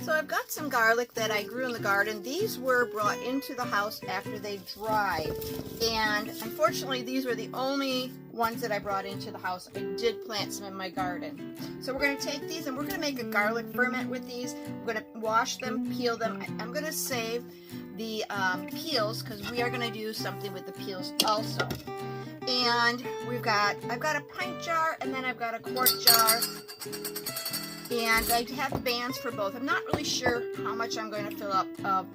So I've got some garlic that I grew in the garden. These were brought into the house after they dried. And unfortunately, these were the only ones that I brought into the house. I did plant some in my garden. So we're going to take these and we're going to make a garlic ferment with these. We're going to wash them, peel them. I'm going to save the peels because we are going to do something with the peels also. And I've got a pint jar and then I've got a quart jar. And I have bands for both. I'm not really sure how much I'm going to fill up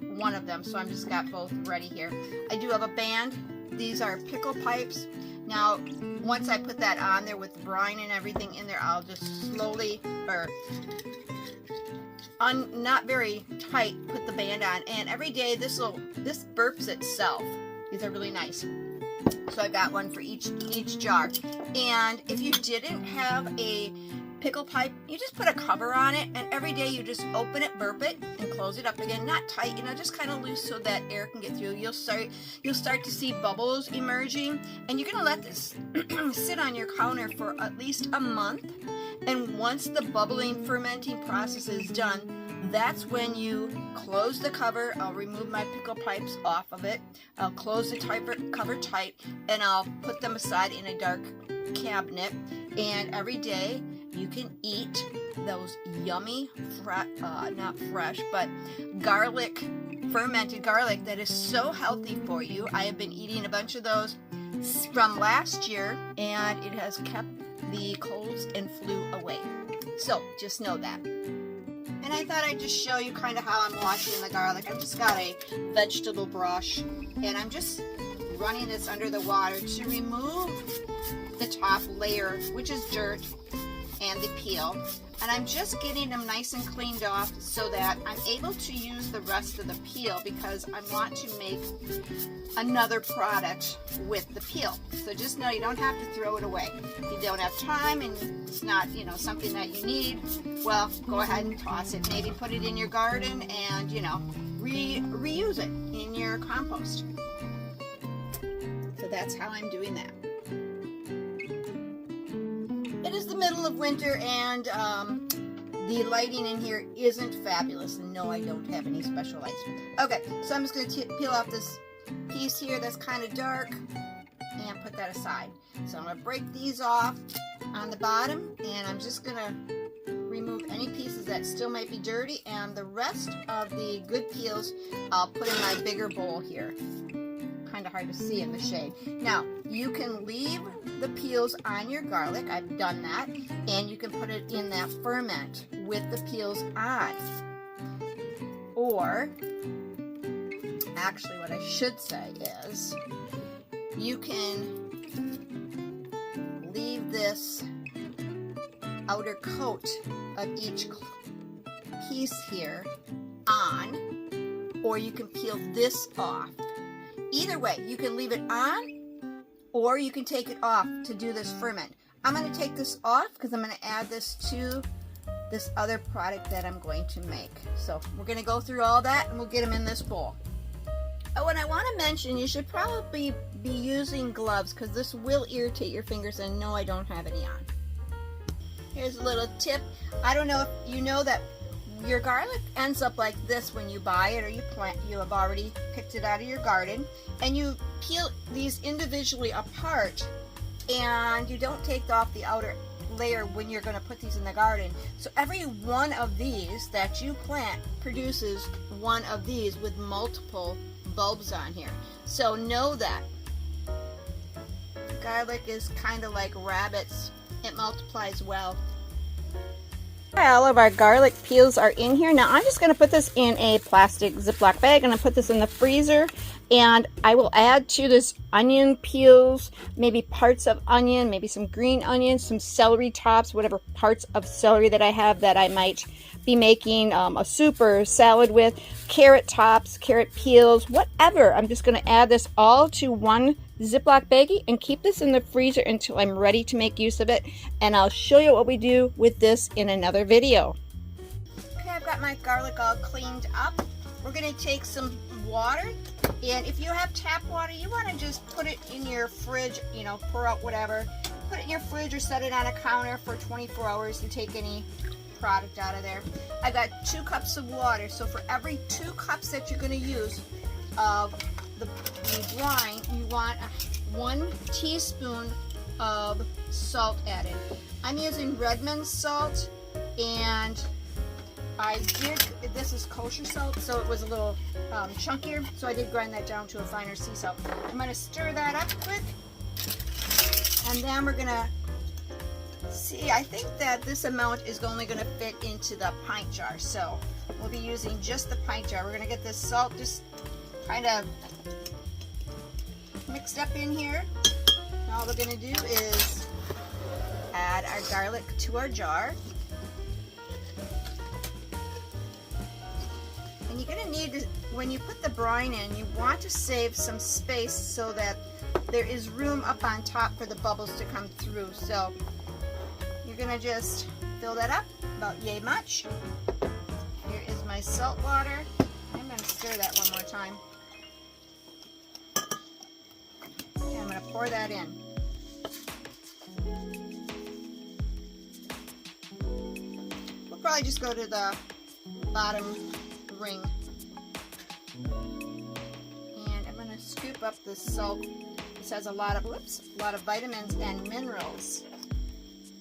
one of them, so I'm just got both ready here. I do have a band. These are pickle pipes. Now, once I put that on there with the brine and everything in there, I'll just slowly, or not very tight, put the band on. And every day this burps itself. These are really nice. So I got one for each jar. And if you didn't have a pickle pipe, you just put a cover on it, and every day you just open it, burp it, and close it up again. Not tight, just kind of loose so that air can get through. You'll start to see bubbles emerging, and you're gonna let this sit on your counter for at least a month. And once the bubbling fermenting process is done, that's when you close the cover. I'll remove my pickle pipes off of it. I'll close the cover tight, and I'll put them aside in a dark cabinet. And every day you can eat those yummy, not fresh, but fermented garlic that is so healthy for you. I have been eating a bunch of those from last year, and it has kept the colds and flu away. So just know that. And I thought I'd just show you kind of how I'm washing the garlic. I've just got a vegetable brush, and I'm just running this under the water to remove the top layer, which is dirt, and the peel. And I'm just getting them nice and cleaned off so that I'm able to use the rest of the peel, because I want to make another product with the peel. So just know you don't have to throw it away. If you don't have time and it's not, something that you need, well, go ahead and toss it. Maybe put it in your garden and, reuse it in your compost. So that's how I'm doing that. It is the middle of winter, and the lighting in here isn't fabulous. And no, I don't have any special lights. Okay, so I'm just going to peel off this piece here that's kind of dark and put that aside. So I'm going to break these off on the bottom, and I'm just going to remove any pieces that still might be dirty, and the rest of the good peels I'll put in my bigger bowl here. Kind of hard to see in the shade. Now, you can leave the peels on your garlic. I've done that. And you can put it in that ferment with the peels on. Or, actually what I should say is, you can leave this outer coat of each piece here on, or you can peel this off. Either way, you can leave it on, or you can take it off to do this ferment. I'm going to take this off because I'm going to add this to this other product that I'm going to make. So we're going to go through all that, and we'll get them in this bowl. Oh, and I want to mention, you should probably be using gloves because this will irritate your fingers, and no, I don't have any on. Here's a little tip. I don't know if you know that your garlic ends up like this when you buy it, or you have already picked it out of your garden, and you peel these individually apart, and you don't take off the outer layer when you're going to put these in the garden. So every one of these that you plant produces one of these with multiple bulbs on here. So know that garlic is kind of like rabbits. It multiplies well. All of our garlic peels are in here. Now I'm just going to put this in a plastic Ziploc bag, and I'll put this in the freezer, and I will add to this onion peels, maybe parts of onion, maybe some green onions, some celery tops, whatever parts of celery that I have that I might be making a soup or salad with, carrot tops, carrot peels, whatever. I'm just going to add this all to one Ziploc baggie and keep this in the freezer until I'm ready to make use of it, and I'll show you what we do with this in another video. Okay, I've got my garlic all cleaned up. We're going to take some water, and if you have tap water, you want to just put it in your fridge, pour out whatever, put it in your fridge or set it on a counter for 24 hours to take any product out of there. I got 2 cups of water, so for every 2 cups that you're going to use of the brine, you want 1 teaspoon of salt added. I'm using Redmond's salt, and this is kosher salt, so it was a little chunkier, so I did grind that down to a finer sea salt. I'm going to stir that up quick, and then we're going to see, I think that this amount is only going to fit into the pint jar, so we'll be using just the pint jar. We're going to get this salt just kind of mixed up in here. And all we're going to do is add our garlic to our jar. And you're going to need, when you put the brine in, you want to save some space so that there is room up on top for the bubbles to come through. So you're going to just fill that up about yay much. Here is my salt water. I'm going to stir that one more time. Okay, I'm going to pour that in. We'll probably just go to the bottom ring. And I'm going to scoop up this salt. This has a lot of vitamins and minerals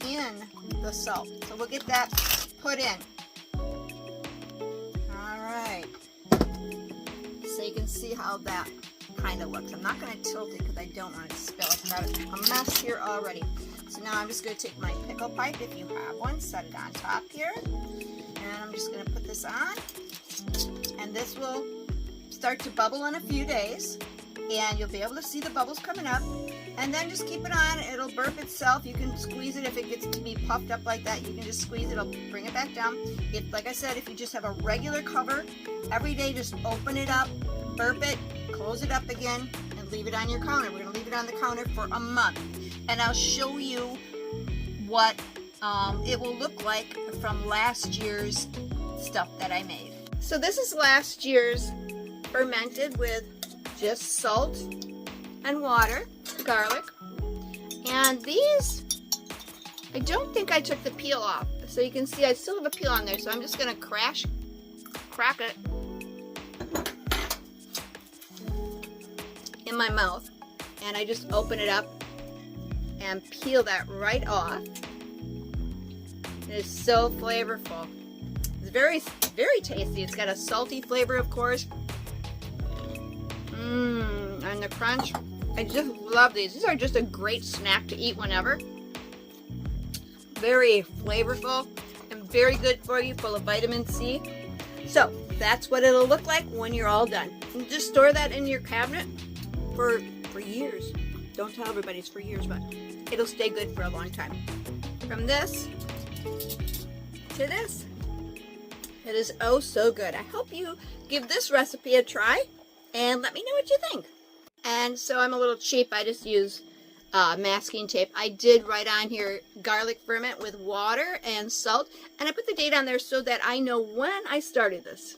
in the salt. So we'll get that put in. Alright. So you can see how that kind of looks. I'm not going to tilt it because I don't want it to spill. I've got a mess here already. So now I'm just going to take my pickle pipe, if you have one, set it on top here. And I'm just going to put this on. And this will start to bubble in a few days. And you'll be able to see the bubbles coming up. And then just keep it on. It'll burp itself. You can squeeze it if it gets to be puffed up like that. You can just squeeze it. It'll bring it back down. If, like I said, if you just have a regular cover, every day just open it up, burp it, close it up again, and leave it on your counter. We're going to leave it on the counter for a month. And I'll show you what it will look like from last year's stuff that I made. So this is last year's fermented with just salt and water, garlic, and these, I don't think I took the peel off, so you can see I still have a peel on there, so I'm just going to crack it in my mouth, and I just open it up and peel that right off. It is so flavorful. It's very, very tasty. It's got a salty flavor, of course. And the crunch. I just love these. These are just a great snack to eat whenever. Very flavorful and very good for you, full of vitamin C. So that's what it'll look like when you're all done. You just store that in your cabinet for years. Don't tell everybody it's for years, but it'll stay good for a long time. From this to this. It is oh so good. I hope you give this recipe a try and let me know what you think. And so I'm a little cheap. I just use masking tape. I did write on here garlic ferment with water and salt, and I put the date on there so that I know when I started this.